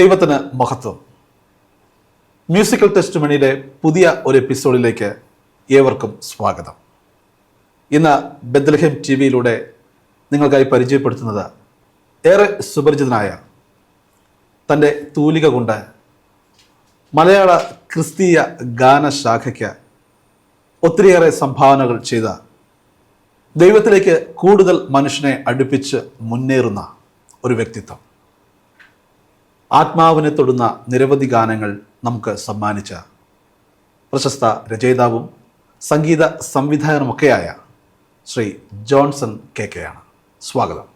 ദൈവത്തിന് മഹത്വം. Musical test മണിയുടെ പുതിയ ഒരു എപ്പിസോഡിലേക്ക് ഏവർക്കും സ്വാഗതം. ഇന്ന് ബെത്ലഹേം ടി വിയിലൂടെ നിങ്ങൾക്കായി പരിചയപ്പെടുത്തുന്നത് ഏറെ സുപരിചിതനായ, തൻ്റെ തൂലിക കൊണ്ട് മലയാള ക്രിസ്തീയ ഗാനശാഖയ്ക്ക് ഒത്തിരിയേറെ സംഭാവനകൾ ചെയ്ത, ദൈവത്തിലേക്ക് കൂടുതൽ മനുഷ്യനെ അടുപ്പിച്ച് മുന്നേറുന്ന ഒരു വ്യക്തിത്വം. ആത്മാവിനെ തൊടുന്ന നിരവധി ഗാനങ്ങൾ നമുക്ക് സമ്മാനിച്ച പ്രശസ്ത രചയിതാവും സംഗീത സംവിധായകനുമൊക്കെയായ ശ്രീ ജോൺസൺ കെ ആണ്. സ്വാഗതം.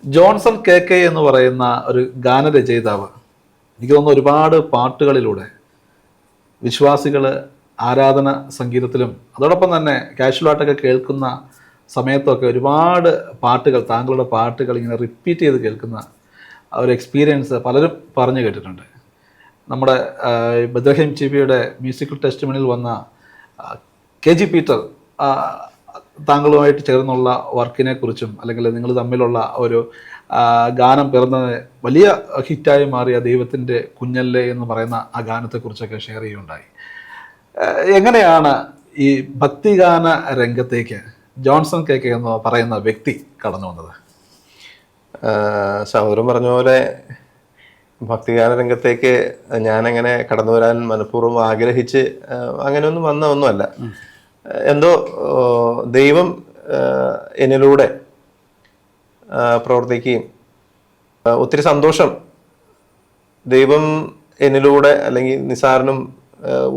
ജോൺസൺ കെ എന്ന് പറയുന്ന ഒരു ഗാനരചയിതാവ്, എനിക്ക് തോന്നുന്നു ഒരുപാട് പാട്ടുകളിലൂടെ വിശ്വാസികൾ ആരാധന സംഗീതത്തിലും അതോടൊപ്പം തന്നെ കാഷ്വലായിട്ടൊക്കെ കേൾക്കുന്ന സമയത്തൊക്കെ ഒരുപാട് പാട്ടുകൾ, താങ്കളുടെ പാട്ടുകൾ ഇങ്ങനെ റിപ്പീറ്റ് ചെയ്ത് കേൾക്കുന്ന ഒരു എക്സ്പീരിയൻസ് പലരും പറഞ്ഞു കേട്ടിട്ടുണ്ട്. നമ്മുടെ ബെത്ലഹേം ടി വിയുടെ മ്യൂസിക്കൽ ടെസ്റ്റ് മണിയിൽ വന്ന KG പീറ്റർ താങ്കളുമായിട്ട് ചേർന്നുള്ള വർക്കിനെ കുറിച്ചും, അല്ലെങ്കിൽ നിങ്ങൾ തമ്മിലുള്ള ഒരു ഗാനം പിറന്നത് വലിയ ഹിറ്റായി മാറിയ ദൈവത്തിൻ്റെ കുഞ്ഞല്ലേ എന്ന് പറയുന്ന ആ ഗാനത്തെക്കുറിച്ചൊക്കെ ഷെയർ ചെയ്യുകയുണ്ടായി. എങ്ങനെയാണ് ഈ ഭക്തിഗാന രംഗത്തേക്ക് ജോൺസൺ കെ എന്ന് പറയുന്ന വ്യക്തി കടന്നു വന്നത്? സഹോദരൻ പറഞ്ഞ പോലെ ഭക്തിഗാന രംഗത്തേക്ക് ഞാനങ്ങനെ കടന്നു വരാൻ മനഃപൂർവ്വം ആഗ്രഹിച്ച് അങ്ങനെയൊന്നും വന്ന ഒന്നുമല്ല. എന്തോ ദൈവം എന്നിലൂടെ പ്രവർത്തിക്കുകയും ഒത്തിരി സന്തോഷം ദൈവം എന്നിലൂടെ, അല്ലെങ്കിൽ നിസാരനും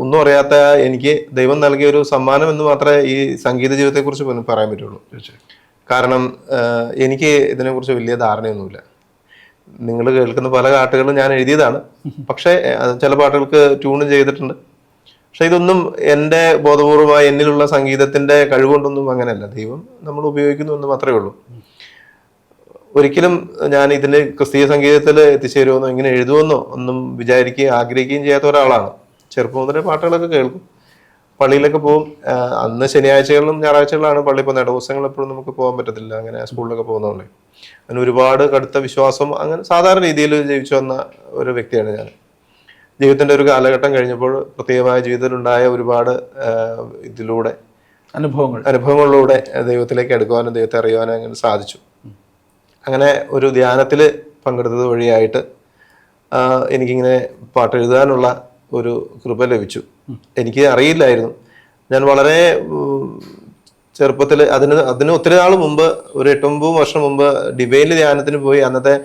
ഒന്നും അറിയാത്ത എനിക്ക് ദൈവം നൽകിയ ഒരു സമ്മാനം എന്ന് മാത്രമേ ഈ സംഗീത ജീവിതത്തെക്കുറിച്ച് പറയാൻ പറ്റുള്ളൂ. കാരണം എനിക്ക് ഇതിനെക്കുറിച്ച് വലിയ ധാരണയൊന്നുമില്ല. നിങ്ങൾ കേൾക്കുന്ന പല പാട്ടുകളും ഞാൻ എഴുതിയതാണ്, പക്ഷേ ചില പാട്ടുകൾക്ക് ട്യൂണും ചെയ്തിട്ടുണ്ട്. പക്ഷെ ഇതൊന്നും എൻ്റെ ബോധപൂർവമായ എന്നിലുള്ള സംഗീതത്തിൻ്റെ കഴിവുകൊണ്ടൊന്നും അങ്ങനെയല്ല. ദൈവം നമ്മൾ ഉപയോഗിക്കുന്നു എന്ന് മാത്രമേ ഉള്ളൂ. ഒരിക്കലും ഞാൻ ഇതിന് ക്രിസ്തീയ സംഗീതത്തിൽ എത്തിച്ചേരുമെന്നോ ഇങ്ങനെ എഴുതുമെന്നോ ഒന്നും വിചാരിക്കുകയും ആഗ്രഹിക്കുകയും ചെയ്യാത്ത ഒരാളാണ്. ചെറുപ്പം മുതലേ പാട്ടുകളൊക്കെ കേൾക്കും, പള്ളിയിലൊക്കെ പോകും. അന്ന് ശനിയാഴ്ചകളിലും ഞായറാഴ്ചകളിലാണ് പള്ളി പോകുന്നത്. ദിവസങ്ങൾ എപ്പോഴും നമുക്ക് പോകാൻ പറ്റത്തില്ല, അങ്ങനെ സ്കൂളിലൊക്കെ പോകുന്നതുകൊണ്ട്. അങ്ങനെ ഒരുപാട് കടുത്ത വിശ്വാസം, അങ്ങനെ സാധാരണ രീതിയിൽ ജീവിച്ചു വന്ന ഒരു വ്യക്തിയാണ് ഞാൻ. ജീവിതത്തിൻ്റെ ഒരു കാലഘട്ടം കഴിഞ്ഞപ്പോൾ പ്രത്യേകമായ ജീവിതത്തിലുണ്ടായ ഒരുപാട് ഇതിലൂടെ അനുഭവങ്ങളിലൂടെ ദൈവത്തിലേക്ക് അടുക്കുവാനും ദൈവത്തെ അറിയുവാനും അങ്ങനെ സാധിച്ചു. അങ്ങനെ ഒരു ധ്യാനത്തിൽ പങ്കെടുത്തത് വഴിയായിട്ട് എനിക്കിങ്ങനെ പാട്ട് എഴുതാനുള്ള ഒരു കൃപ ലഭിച്ചു. എനിക്ക് അറിയില്ലായിരുന്നു. ഞാൻ വളരെ ചെറുപ്പത്തിൽ അതിന് ഒത്തിരി നാൾ മുമ്പ്, ഒരു 8-9 വർഷം മുമ്പ് ഡിവൈനിൽ ധ്യാനത്തിന് പോയി. അന്നത്തെ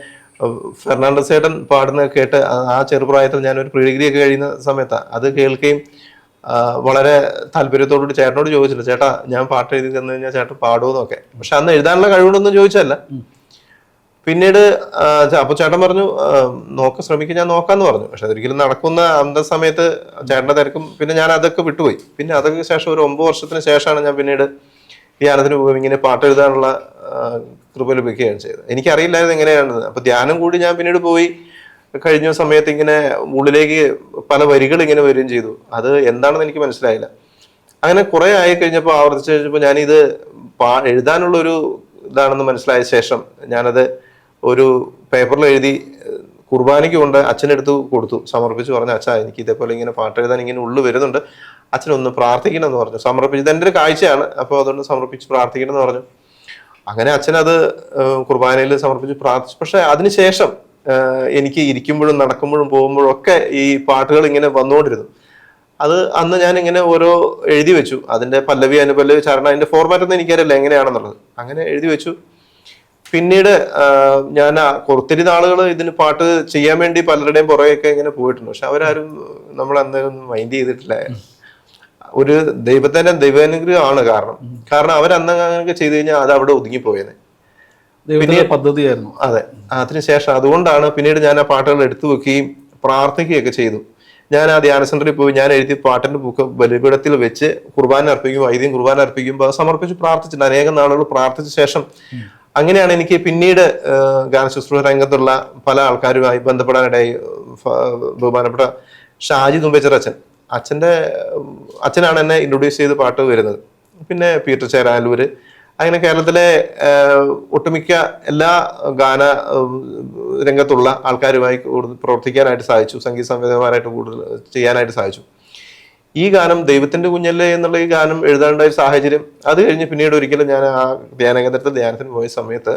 ഫെർണാണ്ടസ് ചേട്ടൻ പാടുന്നത് കേട്ട് ആ ചെറുപ്രായത്തിൽ ഞാൻ ഒരു പ്രീ ഡിഗ്രി ഒക്കെ കഴിയുന്ന സമയത്താണ് അത് കേൾക്കുകയും വളരെ താല്പര്യത്തോടുകൂടി ചേട്ടനോട് ചോദിച്ചില്ല, ചേട്ടാ ഞാൻ പാട്ട് എഴുതി തന്നു കഴിഞ്ഞാൽ ചേട്ടൻ പാടുമെന്നൊക്കെ. പക്ഷെ അന്ന് എഴുതാനുള്ള കഴിവുകൊണ്ടൊന്നും ചോദിച്ചല്ല. പിന്നീട് അപ്പൊ ചേട്ടൻ പറഞ്ഞു, ശ്രമിക്കും, ഞാൻ നോക്കാന്ന് പറഞ്ഞു. പക്ഷെ അതൊരിക്കലും നടക്കുന്ന അന്ത സമയത്ത് ചേട്ടൻ്റെ തിരക്കും പിന്നെ ഞാൻ അതൊക്കെ വിട്ടുപോയി. പിന്നെ അതൊക്കെ ശേഷം ഒരു 9 വർഷത്തിന് ശേഷമാണ് ഞാൻ പിന്നീട് ധ്യാനത്തിന് പോകും ഇങ്ങനെ പാട്ട് എഴുതാനുള്ള കൃപ ലഭിക്കുകയാണ് ചെയ്തത്. എനിക്കറിയില്ലായിരുന്നു എങ്ങനെയാണെന്ന്. അപ്പൊ ധ്യാനം കൂടി ഞാൻ പിന്നീട് പോയി കഴിഞ്ഞ സമയത്ത് ഇങ്ങനെ ഉള്ളിലേക്ക് പല വരികൾ ഇങ്ങനെ വരികയും ചെയ്തു. അത് എന്താണെന്ന് എനിക്ക് മനസ്സിലായില്ല. അങ്ങനെ കുറെ ആയി കഴിഞ്ഞപ്പോൾ ആവർത്തിച്ച് കഴിഞ്ഞപ്പോൾ ഞാനിത് എഴുതാനുള്ളൊരു ഇതാണെന്ന് മനസ്സിലായ ശേഷം ഞാനത് ഒരു പേപ്പറിൽ എഴുതി കുർബാനയ്ക്ക് കൊണ്ട് അച്ഛനെടുത്ത് കൊടുത്തു, സമർപ്പിച്ച് പറഞ്ഞു, അച്ഛാ എനിക്ക് ഇതേപോലെ ഇങ്ങനെ പാട്ട് എഴുതാൻ ഇങ്ങനെ ഉള്ളു വരുന്നുണ്ട്, അച്ഛനൊന്ന് പ്രാർത്ഥിക്കണം എന്ന് പറഞ്ഞു. സമർപ്പിച്ചത് എൻ്റെ ഒരു കാഴ്ചയാണ്, അപ്പോൾ അതുകൊണ്ട് സമർപ്പിച്ച് പ്രാർത്ഥിക്കണം എന്ന് പറഞ്ഞു. അങ്ങനെ അച്ഛനത് കുർബാനയിൽ സമർപ്പിച്ച് പ്രാർത്ഥിച്ചു. പക്ഷെ അതിനുശേഷം എനിക്ക് ഇരിക്കുമ്പോഴും നടക്കുമ്പോഴും പോകുമ്പോഴും ഒക്കെ ഈ പാട്ടുകൾ ഇങ്ങനെ വന്നുകൊണ്ടിരുന്നു. അത് അന്ന് ഞാൻ ഇങ്ങനെ ഓരോ എഴുതി വെച്ചു. അതിന്റെ പല്ലവി അനുപല്ലവി ചരണം, അതിന്റെ ഫോർമാറ്റ് ഒന്നും എനിക്കറിയില്ല എങ്ങനെയാണെന്നുള്ളത്. അങ്ങനെ എഴുതി വെച്ചു. പിന്നീട് ഞാൻ ഒത്തിരി നാളുകൾ ഇതിന് പാട്ട് ചെയ്യാൻ വേണ്ടി പലരുടെയും പുറകെയൊക്കെ ഇങ്ങനെ പോയിട്ടുണ്ട്. പക്ഷെ അവരാരും നമ്മളന്നേരം മൈൻഡ് ചെയ്തിട്ടില്ല. ഒരു ദൈവാനുഗ്രഹമാണ്. കാരണം അവരന്ന് അങ്ങനെയൊക്കെ ചെയ്തു കഴിഞ്ഞാൽ അത് അവിടെ ഒതുങ്ങിപ്പോയത്. പദ്ധതിയായിരുന്നു. അതെ, അതിനുശേഷം അതുകൊണ്ടാണ് പിന്നീട് ഞാൻ ആ പാട്ടുകൾ എടുത്തു വെക്കുകയും പ്രാർത്ഥിക്കുകയൊക്കെ ചെയ്തു. ഞാൻ ആ ധ്യാന സെന്ററിൽ പോയി ഞാൻ എഴുതി പാട്ടിന്റെ ബുക്ക് ബലിപീഠത്തിൽ വെച്ച് കുർബാന അർപ്പിക്കും, വൈദ്യം കുർബാന അർപ്പിക്കുമ്പോൾ അത് സമർപ്പിച്ച് പ്രാർത്ഥിച്ചിട്ടുണ്ട്. അനേകം നാളുകൾ പ്രാർത്ഥിച്ച ശേഷം അങ്ങനെയാണ് എനിക്ക് പിന്നീട് ഗാനശുശ്രൂഷ രംഗത്തുള്ള പല ആൾക്കാരുമായി ബന്ധപ്പെടാനിടയായി. ബഹുമാനപ്പെട്ട ഷാജി തുമ്പച്ചർ അച്ഛനാണ് എന്നെ ഇൻട്രൊഡ്യൂസ് ചെയ്ത് പാട്ട് വരുന്നത്. പിന്നെ പീറ്റർ ചേരാലൂര്, അങ്ങനെ കേരളത്തിലെ ഒട്ടുമിക്ക എല്ലാ ഗാന രംഗത്തുള്ള ആൾക്കാരുമായി കൂടുതൽ പ്രവർത്തിക്കാനായിട്ട് സാധിച്ചു. സംഗീത സംവിധായകന്മാരായിട്ട് കൂടുതൽ ചെയ്യാനായിട്ട് സാധിച്ചു. ഈ ഗാനം ദൈവത്തിന്റെ കുഞ്ഞല്ലേ എന്നുള്ള ഈ ഗാനം എഴുതാനുള്ള ഒരു സാഹചര്യം അത് കഴിഞ്ഞ് പിന്നീട് ഒരിക്കലും ഞാൻ ആ ധ്യാനകേന്ദ്രത്തിൽ ധ്യാനത്തിന് പോയ സമയത്ത്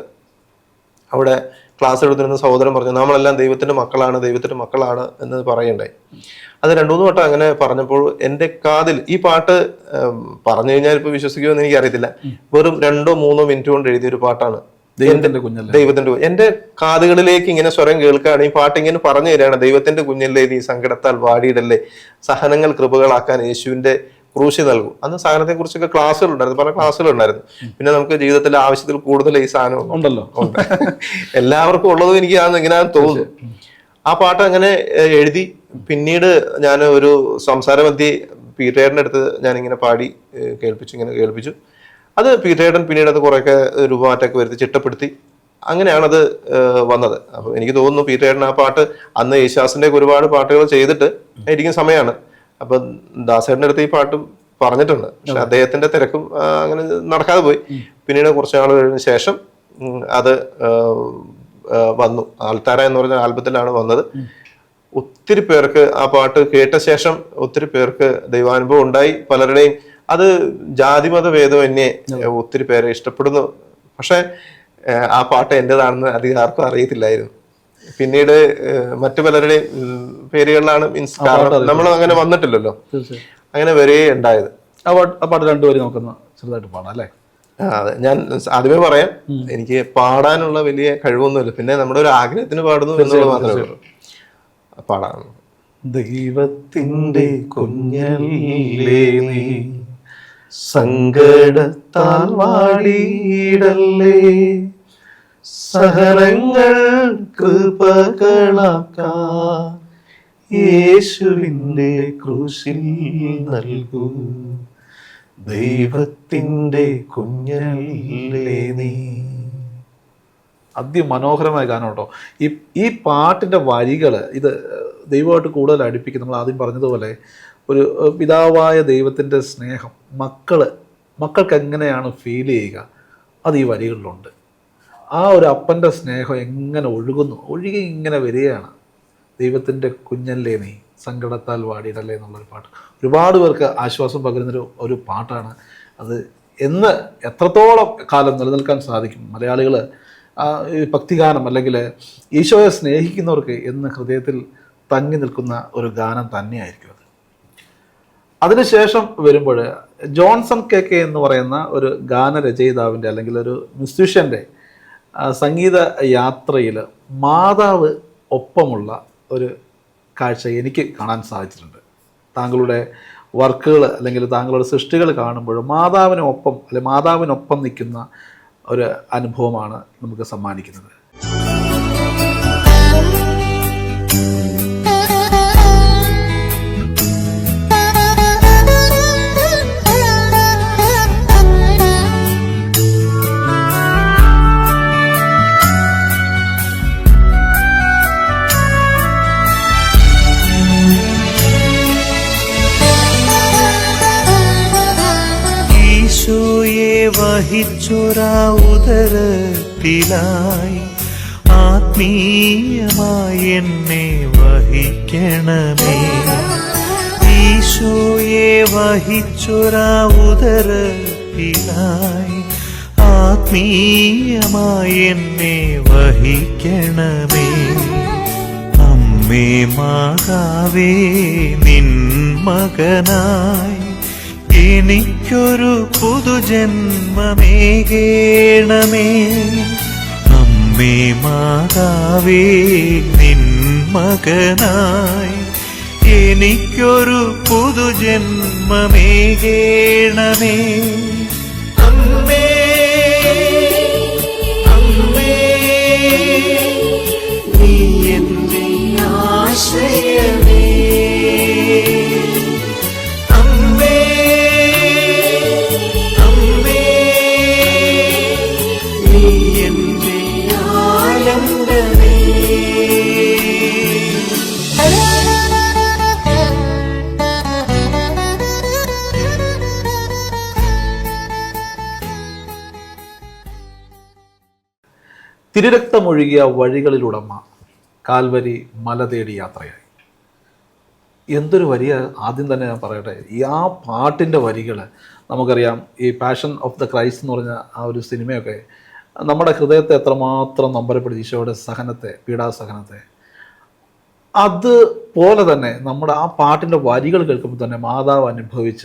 അവിടെ ക്ലാസ് എടുത്തിരുന്ന സഹോദരൻ പറഞ്ഞു, നമ്മളെല്ലാം ദൈവത്തിന്റെ മക്കളാണ് എന്ന് പറയണ്ടായി. അത് 2-3 വട്ടം അങ്ങനെ പറഞ്ഞപ്പോൾ എൻ്റെ കാതിൽ ഈ പാട്ട് പറഞ്ഞു കഴിഞ്ഞാൽ ഇപ്പൊ വിശ്വസിക്കുമെന്ന് എനിക്ക് അറിയത്തില്ല, വെറും 2-3 മിനിറ്റ് കൊണ്ട് എഴുതിയൊരു പാട്ടാണ് ദൈവത്തിന്റെ. എന്റെ കാതുകളിലേക്ക് ഇങ്ങനെ സ്വരം കേൾക്കുകയാണ്. ഈ പാട്ട് ഇങ്ങനെ പറഞ്ഞു തരികയാണ്, ദൈവത്തിന്റെ കുഞ്ഞല്ലേ നീ സങ്കടത്താൽ വാടിയിടല്ലേ, സഹനങ്ങൾ കൃപകളാക്കാൻ യേശുവിന്റെ ക്രൂശി നൽകും. അന്ന് സഹനത്തെ കുറിച്ചൊക്കെ ക്ലാസ്സുകൾ ഉണ്ടായിരുന്നു, പല ക്ലാസ്സുകൾ ഉണ്ടായിരുന്നു. പിന്നെ നമുക്ക് ജീവിതത്തിലെ ആവശ്യത്തിൽ കൂടുതൽ ഈ സാധനം ഉണ്ടല്ലോ, എല്ലാവർക്കും ഉള്ളതും എനിക്ക് ഇങ്ങനെയാണെന്ന് തോന്നുന്നു. ആ പാട്ട് അങ്ങനെ എഴുതി. പിന്നീട് ഞാൻ ഒരു സംസാരമധ്യേ പീറ്റേറിന്റെ അടുത്ത് ഞാൻ ഇങ്ങനെ പാടി കേൾപ്പിച്ചു. അത് പീറ്റേടൻ പിന്നീട് അത് കുറെയൊക്കെ രൂപമാറ്റമൊക്കെ വരുത്തി ചിട്ടപ്പെടുത്തി. അങ്ങനെയാണത് വന്നത്. അപ്പൊ എനിക്ക് തോന്നുന്നു പീറ്റേടൻ ആ പാട്ട് അന്ന് യേശുദാസിന്റെ ഒരുപാട് പാട്ടുകൾ ചെയ്തിട്ട് ഇരിക്കുന്ന സമയമാണ്. അപ്പൊ ദാസേട്ടൻ്റെ അടുത്ത് ഈ പാട്ട് പറഞ്ഞിട്ടുണ്ട്. പക്ഷെ അദ്ദേഹത്തിന്റെ തിരക്കും അങ്ങനെ നടക്കാതെ പോയി. പിന്നീട് കുറച്ച് നാൾ കഴിഞ്ഞ ശേഷം അത് വന്നു. ആൽത്താര എന്ന് പറഞ്ഞ ആൽബത്തിലാണ് വന്നത്. ഒത്തിരി പേർക്ക് ആ പാട്ട് കേട്ട ശേഷം ഒത്തിരി പേർക്ക് ദൈവാനുഭവം ഉണ്ടായി. പലരുടെയും അത് ജാതിമത ഭേദമന്യേ ഒത്തിരി പേരെ ഇഷ്ടപ്പെടുന്നു. പക്ഷെ ആ പാട്ട് എന്റേതാണെന്ന് അധികം ആർക്കും അറിയത്തില്ലായിരുന്നു. പിന്നീട് മറ്റു പലരുടെയും പേരുകളിലാണ്, മീൻസ് കാരണം നമ്മൾ അങ്ങനെ വന്നിട്ടില്ലല്ലോ, അങ്ങനെ വരെ ഉണ്ടായത്. ആ പാട്ട് രണ്ടുപേരും നമുക്കൊന്ന് ചെറുതായിട്ട് പാടാം അല്ലേ? അതെ, ഞാൻ ആദ്യമേ പറയാം, എനിക്ക് പാടാനുള്ള വലിയ കഴിവൊന്നുമില്ല. പിന്നെ നമ്മുടെ ഒരു ആഗ്രഹത്തിന് പാടുന്നു എന്നുള്ളത് മാത്രമേ ഉള്ളൂ. പാടാം. ദൈവത്തിന്റെ കുഞ്ഞല്ലേ നീ സങ്കടത്താൽ വാടിയിടല്ലേ, സഹനങ്ങൾ കൃപകളാക്കാൻ യേശുവിന്റെ ക്രൂശിൽ നൽകൂ, ദൈവത്തിന്റെ കുഞ്ഞല്ലേ നീ. അതിമനോഹരമായ ഗാനം കേട്ടോ. ഈ പാട്ടിൻ്റെ വരികൾ ഇത് ദൈവമായിട്ട് കൂടുതൽ അടുപ്പിക്കും. നമ്മൾ ആദ്യം പറഞ്ഞതുപോലെ ഒരു പിതാവായ ദൈവത്തിൻ്റെ സ്നേഹം മക്കൾക്ക് എങ്ങനെയാണ് ഫീൽ ചെയ്യുക, അത് ഈ വരികളിലുണ്ട്. ആ ഒരു അപ്പൻ്റെ സ്നേഹം എങ്ങനെ ഒഴുകി ഇങ്ങനെ വരികയാണ്. ദൈവത്തിൻ്റെ കുഞ്ഞല്ലേ നീ സങ്കടത്താൽ വാടിയിടല്ലേ എന്നുള്ളൊരു പാട്ട് ഒരുപാട് പേർക്ക് ആശ്വാസം പകരുന്നൊരു പാട്ടാണ്. അത് എത്രത്തോളം കാലം നിലനിൽക്കാൻ സാധിക്കും? മലയാളികൾ ഈ ഭക്തിഗാനം അല്ലെങ്കിൽ ഈശോയെ സ്നേഹിക്കുന്നവർക്ക് എന്ന് ഹൃദയത്തിൽ തങ്ങി നിൽക്കുന്ന ഒരു ഗാനം തന്നെയായിരിക്കും അത്. അതിനുശേഷം വരുമ്പോൾ ജോൺസൺ KK എന്ന് പറയുന്ന ഒരു ഗാനരചയിതാവിൻ്റെ അല്ലെങ്കിൽ ഒരു മ്യൂസിഷ്യൻ്റെ സംഗീത യാത്രയിൽ മാതാവ് ഒപ്പമുള്ള ഒരു കാഴ്ച എനിക്ക് കാണാൻ സാധിച്ചിട്ടുണ്ട്. താങ്കളുടെ വർക്കുകൾ അല്ലെങ്കിൽ താങ്കളുടെ സൃഷ്ടികൾ കാണുമ്പോൾ മാതാവിനൊപ്പം നിൽക്കുന്ന ഒരു അനുഭവമാണ് നമുക്ക് സമ്മാനിക്കുന്നത്. വഹിച്ചൊരാ ഉദരത്തിലായി ആത്മീയമായി എന്നെ വഹിക്കണമേ. ഈശോ ഈശോയെ വഹിച്ചൊരാ ഉദരത്തിലായി ആത്മീയമായി എന്നെ വഹിക്കണമേ. അമ്മേ മാതാവേ നിൻ മകനായി എനിക്കൊരു പുതുജന്മമേകേണമേ. അമ്മേ മാതാവേ നിൻ മകനായി എനിക്കൊരു പുതുജന്മമേകേണമേ. അമ്മേ അമ്മേ നീ എന്റെ ആശ്രയമേ. അമ്മേ അമ്മേ നീ എന്റെ ആനന്ദമേ. തിരുരക്തമൊഴുകിയ വഴികളിലുടമ കാൽവരി മല തേടി യാത്രയായി. എന്തൊരു വരിയ! ആദ്യം തന്നെ ഞാൻ പറയട്ടെ, ഈ ആ പാട്ടിൻ്റെ വരികൾ നമുക്കറിയാം. ഈ പാഷൻ ഓഫ് ദ ക്രൈസ്റ്റ് എന്ന് പറഞ്ഞ ആ ഒരു സിനിമയൊക്കെ നമ്മുടെ ഹൃദയത്തെ എത്രമാത്രം നൊമ്പരപ്പെടുത്തി, ഈശോയുടെ സഹനത്തെ, പീഡാസഹനത്തെ. അതുപോലെ തന്നെ നമ്മുടെ ആ പാട്ടിൻ്റെ വരികൾ കേൾക്കുമ്പോൾ തന്നെ മാതാവ് അനുഭവിച്ച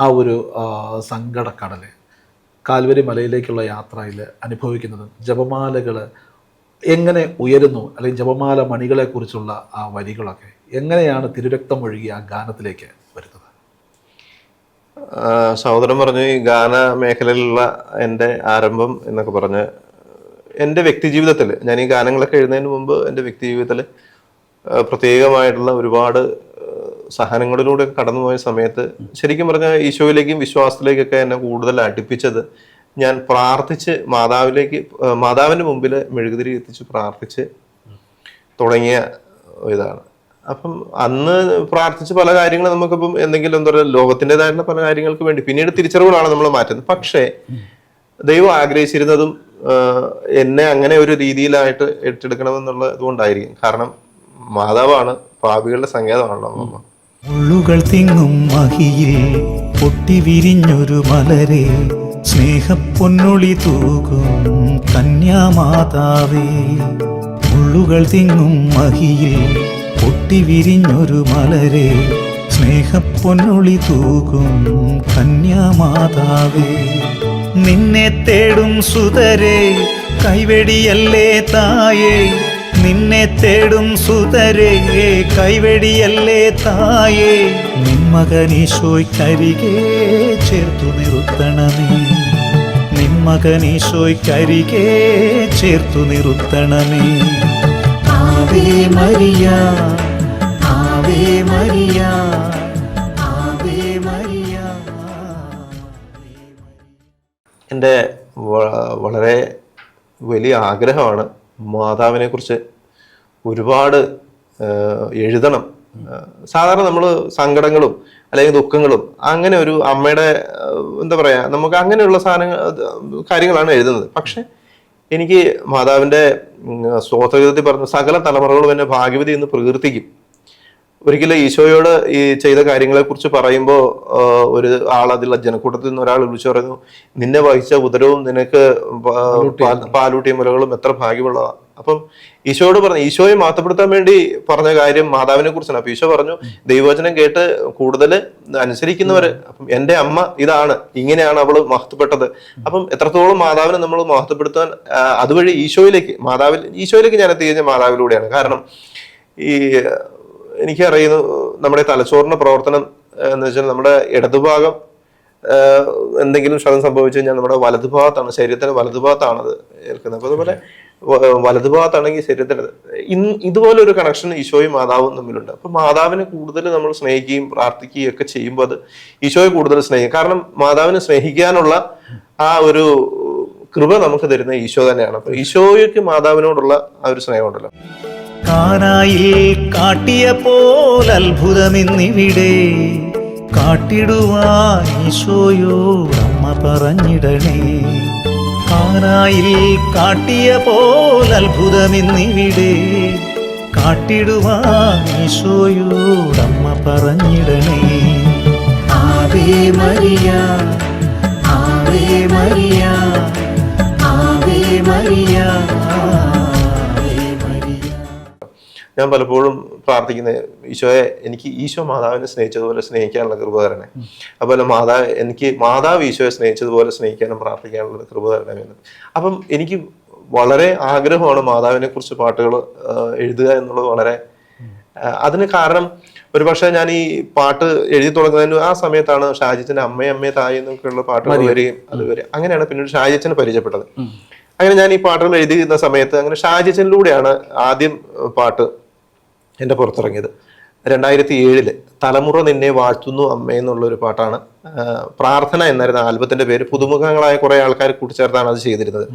ആ ഒരു സങ്കടക്കടൽ, കാൽവരി മലയിലേക്കുള്ള യാത്രയിൽ അനുഭവിക്കുന്നത്, ജപമാലകൾ എങ്ങനെ ഉയരുന്നു, അല്ലെങ്കിൽ ജപമാല മണികളെക്കുറിച്ചുള്ള ആ വരികളൊക്കെ എങ്ങനെയാണ് തിരുരക്തം ഒഴുകിയ ആ ഗാനത്തിലേക്ക് വരുന്നത്? സഹോദരൻ പറഞ്ഞു ഈ ഗാന മേഖലയിലുള്ള എൻ്റെ ആരംഭം എന്നൊക്കെ പറഞ്ഞ് എൻ്റെ വ്യക്തി ജീവിതത്തിൽ, ഞാൻ ഈ ഗാനങ്ങളൊക്കെ എഴുതുന്നതിന് മുമ്പ് എൻ്റെ വ്യക്തി ജീവിതത്തിൽ പ്രത്യേകമായിട്ടുള്ള ഒരുപാട് സഹനങ്ങളിലൂടെ കടന്നുപോയ സമയത്ത് ശരിക്കും പറഞ്ഞാൽ ഈശോയിലേക്കും വിശ്വാസത്തിലേക്കൊക്കെ എന്നെ കൂടുതൽ അടുപ്പിച്ചത് ഞാൻ പ്രാർത്ഥിച്ച് മാതാവിൻ്റെ മുമ്പിൽ മെഴുകുതിരി എത്തിച്ച് പ്രാർത്ഥിച്ച് തുടങ്ങിയ ഇതാണ്. അപ്പം അന്ന് പ്രാർത്ഥിച്ച് പല കാര്യങ്ങളും നമുക്കിപ്പം എന്തെങ്കിലും എന്താ പറയുക, ലോകത്തിൻ്റെതായിട്ടുള്ള പല കാര്യങ്ങൾക്ക് വേണ്ടി പിന്നീട് തിരിച്ചറിവുകളാണ് നമ്മൾ മാറ്റുന്നത്. പക്ഷേ ദൈവം ആഗ്രഹിച്ചിരുന്നതും എന്നെ അങ്ങനെ ഒരു രീതിയിലായിട്ട് ഏറ്റെടുക്കണമെന്നുള്ള ഇതുകൊണ്ടായിരിക്കും. കാരണം മാതാവാണ്, പാപികളുടെ സങ്കേതമാണല്ലോ അമ്മ. മുള്ളുകൾ തിങ്ങും മഹിയിൽ പൊട്ടിവിരിഞ്ഞൊരു മലരെ സ്നേഹപ്പൊന്നൊളി തൂകും കന്യാമാതാവേ. മുള്ളുകൾ തിങ്ങും മഹിയിൽ പൊട്ടിവിരിഞ്ഞൊരു മലരെ സ്നേഹപ്പൊന്നൊളി തൂകും കന്യാമാതാവേ. നിന്നെ തേടും സുതരെ കൈവെടിയല്ലേ തായേ. നിന്നെ തേടും സുതരെ കൈവെടിയല്ലേ തായേ. നിന്മകനീശോയ്ക്കരികെ ചേർത്തു നിർത്തണമേ. നിന്മകനീശോയ്ക്കരികെ ചേർത്തു നിർത്തണമേ. Ave Maria, Ave Maria, Ave Maria. എൻ്റെ വളരെ വലിയ ആഗ്രഹമാണ് മാതാവിനെ കുറിച്ച് ഒരുപാട് എഴുതണം. സാധാരണ നമ്മൾ സങ്കടങ്ങളും അല്ലെങ്കിൽ ദുഃഖങ്ങളും അങ്ങനെ ഒരു അമ്മയുടെ എന്താ പറയാ, നമുക്ക് അങ്ങനെയുള്ള കാര്യങ്ങളാണ് എഴുതുന്നത്. പക്ഷെ എനിക്ക് മാതാവിൻ്റെ സ്തോത്രഗീതത്തിൽ പറഞ്ഞ സകല തലമുറകളും എന്നെ ഭാഗ്യവതി എന്ന് പ്രകീർത്തിക്കും. ഒരിക്കലും ഈശോയോട് ഈ ചെയ്ത കാര്യങ്ങളെ കുറിച്ച് പറയുമ്പോൾ ഒരു ആൾ അതിലുള്ള ജനക്കൂട്ടത്തിൽ നിന്ന് ഒരാൾ വിളിച്ചു പറയുന്നു, നിന്നെ വഹിച്ച ഉദരവും നിനക്ക് പാലൂട്ടിയ മുലകളും എത്ര ഭാഗ്യമുള്ളതാ. അപ്പം ഈശോയോട് പറഞ്ഞു, ഈശോയെ മാറ്റപ്പെടുത്താൻ വേണ്ടി പറഞ്ഞ കാര്യം മാതാവിനെ കുറിച്ചാണ്. അപ്പൊ ഈശോ പറഞ്ഞു, ദൈവവചനം കേട്ട് കൂടുതൽ അനുസരിക്കുന്നവര്, അപ്പം എൻ്റെ അമ്മ ഇതാണ്, ഇങ്ങനെയാണ് അവള് മഹത്വപ്പെട്ടത്. അപ്പം എത്രത്തോളം മാതാവിനെ നമ്മൾ മഹത്വപ്പെടുത്താൻ അതുവഴി ഈശോയിലേക്ക് ഞാൻ എത്തിക്കഴിഞ്ഞ മാതാവിലൂടെയാണ്. കാരണം ഈ എനിക്കറിയുന്നു നമ്മുടെ തലച്ചോറിന്റെ പ്രവർത്തനം എന്ന് വെച്ചാൽ നമ്മുടെ ഇടതുഭാഗം എന്തെങ്കിലും ക്ഷതം സംഭവിച്ചു കഴിഞ്ഞാൽ നമ്മുടെ വലതുഭാഗത്താണ്, ശരീരത്തിന്റെ വലതുഭാഗത്താണ് അത് ഏൽക്കുന്നത്. അപ്പൊ അതുപോലെ വലതുഭാഗത്താണെങ്കിൽ ശരീരത്തിന് ഇതുപോലെ ഒരു കണക്ഷൻ ഈശോയും മാതാവും തമ്മിലുണ്ട്. അപ്പൊ മാതാവിനെ കൂടുതൽ നമ്മൾ സ്നേഹിക്കുകയും പ്രാർത്ഥിക്കുകയും ഒക്കെ ചെയ്യുമ്പോൾ അത് ഈശോയെ കൂടുതൽ സ്നേഹിക്കും. കാരണം മാതാവിനെ സ്നേഹിക്കാനുള്ള ആ ഒരു കൃപ നമുക്ക് തരുന്ന ഈശോ തന്നെയാണ്. അപ്പൊ ഈശോയ്ക്ക് മാതാവിനോടുള്ള ആ ഒരു സ്നേഹമുണ്ടല്ലോ. കാനായിൽ കാട്ടിയ പോൽ അത്ഭുതമെന്നിവിടെ കാട്ടിടുവാൻ ഈശോയോടമ്മ പറഞ്ഞിടണേ. കാനായിൽ കാട്ടിയ പോൽ അത്ഭുതമെന്നിവിടെ കാട്ടിടുവാൻ ഈശോയോടമ്മ പറഞ്ഞിടണേ. Maria, Ave Maria, Ave Maria, Ave Maria. ഞാൻ പലപ്പോഴും പ്രാർത്ഥിക്കുന്നത്, ഈശോയെ എനിക്ക് ഈശോ മാതാവിനെ സ്നേഹിച്ചതുപോലെ സ്നേഹിക്കാനുള്ള കൃപ തരണേ. അതുപോലെ എനിക്ക് മാതാവ് ഈശോയെ സ്നേഹിച്ചതുപോലെ സ്നേഹിക്കാനും പ്രാർത്ഥിക്കാനുള്ള കൃപ തരണമെന്ന്. അപ്പം എനിക്ക് വളരെ ആഗ്രഹമാണ് മാതാവിനെ കുറിച്ച് പാട്ടുകൾ എഴുതുക എന്നുള്ളത്. വളരെ അതിന് കാരണം ഒരുപക്ഷെ ഞാൻ ഈ പാട്ട് എഴുതി തുടങ്ങുന്നതിന് ആ സമയത്താണ് ഷാജിച്ചന്റെ അമ്മേ തായി എന്നൊക്കെയുള്ള പാട്ടുകൾ വരികയും അതുവരെ അങ്ങനെയാണ് പിന്നീട് ഷാജിച്ചനെ പരിചയപ്പെട്ടത്. അങ്ങനെ ഞാൻ ഈ പാട്ടുകൾ എഴുതിയിരുന്ന സമയത്ത് അങ്ങനെ ഷാജിച്ചനിലൂടെയാണ് ആദ്യം പാട്ട് എൻ്റെ പുറത്തിറങ്ങിയത്. 2007 തലമുറ നിന്നെ വാഴ്ത്തുന്നു അമ്മ എന്നുള്ളൊരു പാട്ടാണ്. പ്രാർത്ഥന എന്നായിരുന്നു ആൽബത്തിന്റെ പേര്. പുതുമുഖങ്ങളായ കുറെ ആൾക്കാർ കൂട്ടിച്ചേർത്താണ് അത് ചെയ്തിരുന്നത്.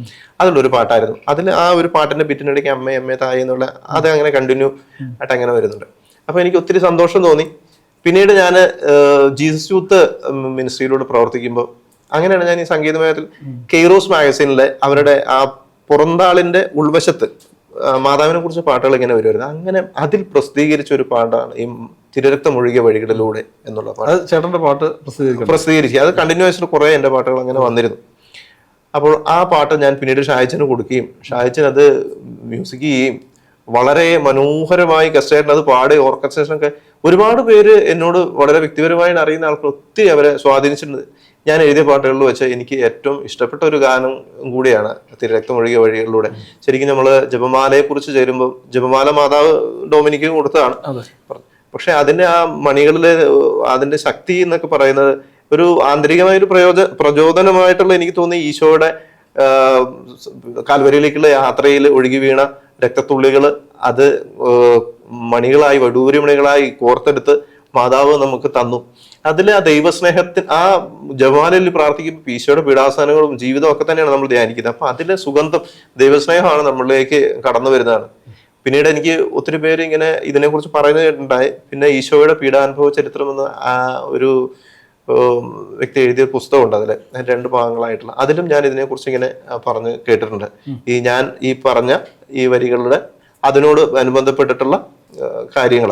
അതിലൊരു പാട്ടായിരുന്നു. അതിൽ ആ ഒരു പാട്ടിന്റെ ബിറ്റിനിടയ്ക്ക് അമ്മേ തായി എന്നുള്ള അത് അങ്ങനെ കണ്ടിന്യൂ ആയിട്ട് അങ്ങനെ വരുന്നുണ്ട്. അപ്പൊ എനിക്ക് ഒത്തിരി സന്തോഷം തോന്നി. പിന്നീട് ഞാൻ ജീസസ് യൂത്ത് മിനിസ്ട്രിയിലൂടെ പ്രവർത്തിക്കുമ്പോൾ അങ്ങനെയാണ് ഞാൻ ഈ സംഗീതമയത്തിൽ കെയ്റോസ് മാഗസീനിലെ അവരുടെ ആ പുറന്താളിന്റെ ഉൾവശത്ത് മാതാവിനെ കുറിച്ച് പാട്ടുകൾ ഇങ്ങനെ വരുമായിരുന്നു. അങ്ങനെ അതിൽ പ്രസിദ്ധീകരിച്ച ഒരു പാട്ടാണ് ഈ തിരരക്തമൊഴുകിയ വഴികളിലൂടെ എന്നുള്ള പാട്ട്. ചേട്ടന്റെ പാട്ട് പ്രസിദ്ധീകരിച്ചു. അത് കണ്ടിന്യൂസ് കുറെ എൻ്റെ പാട്ടുകൾ അങ്ങനെ വന്നിരുന്നു. അപ്പോൾ ആ പാട്ട് ഞാൻ പിന്നീട് ഷായിച്ചന് കൊടുക്കുകയും ഷായിച്ചൻ അത് മ്യൂസിക് ചെയ്യുകയും വളരെ മനോഹരമായി ഗസ്റ്റായിട്ട് അത് പാടി ഓർക്കസ്ട്രേഷൻ ഒക്കെ ഒരുപാട് പേര് എന്നോട് വളരെ വ്യക്തിപരമായിട്ട് അറിയുന്ന ആൾക്കാർ ഒത്തിരി അവരെ സ്വാധീനിച്ചിട്ടുണ്ട്. ഞാൻ എഴുതിയ പാട്ടുകളിൽ വെച്ച് എനിക്ക് ഏറ്റവും ഇഷ്ടപ്പെട്ട ഒരു ഗാനം കൂടിയാണ് തിരരക്തമൊഴുകിയ വഴികളിലൂടെ. ശരിക്കും നമ്മൾ ജപമാലയെ കുറിച്ച് ചേരുമ്പോൾ ജപമാല മാതാവ് ഡൊമിനിക്ക് കൊടുത്തതാണ്. പക്ഷെ അതിന്റെ ആ മണികളില് അതിന്റെ ശക്തി എന്നൊക്കെ പറയുന്നത് ഒരു ആന്തരികമായ ഒരു പ്രചോദനമായിട്ടുള്ള എനിക്ക് തോന്നി ഈശോയുടെ കാൽവരിയിലേക്കുള്ള യാത്രയിൽ ഒഴുകി വീണ രക്തത്തുള്ളികൾ അത് മണികളായി വടൂരി മണികളായി കോർത്തെടുത്ത് മാതാവ് നമുക്ക് തന്നു. അതിൽ ആ ദൈവസ്നേഹത്തിന് ആ ജപമാലയിൽ പ്രാർത്ഥിക്കുമ്പോൾ ഈശോയുടെ പീഡാസനങ്ങളും ജീവിതവും ഒക്കെ തന്നെയാണ് നമ്മൾ ധ്യാനിക്കുന്നത്. അപ്പൊ അതിലെ സുഗന്ധം ദൈവസ്നേഹമാണ് നമ്മളിലേക്ക് കടന്നു വരുന്നതാണ്. പിന്നീട് എനിക്ക് ഒത്തിരി പേര് ഇങ്ങനെ ഇതിനെക്കുറിച്ച് പറയുന്നതായിട്ടുണ്ടായി. പിന്നെ ഈശോയുടെ പീഡാനുഭവ ചരിത്രം എന്ന ഒരു വ്യക്തി എഴുതിയ പുസ്തകമുണ്ട്. അതിൽ 2 ഭാഗങ്ങളായിട്ടുള്ള അതിലും ഞാൻ ഇതിനെക്കുറിച്ച് ഇങ്ങനെ പറഞ്ഞ് കേട്ടിട്ടുണ്ട്. ഞാൻ ഈ പറഞ്ഞ ഈ വരികളുടെ അതിനോട് അനുബന്ധപ്പെട്ടിട്ടുള്ള കാര്യങ്ങൾ.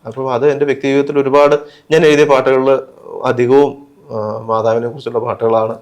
അപ്പോൾ അത് എൻ്റെ വ്യക്തി ജീവിതത്തിൽ ഒരുപാട് ഞാൻ എഴുതിയ പാട്ടുകളിൽ അധികവും മാതാവിനെ കുറിച്ചുള്ള പാട്ടുകളാണ്.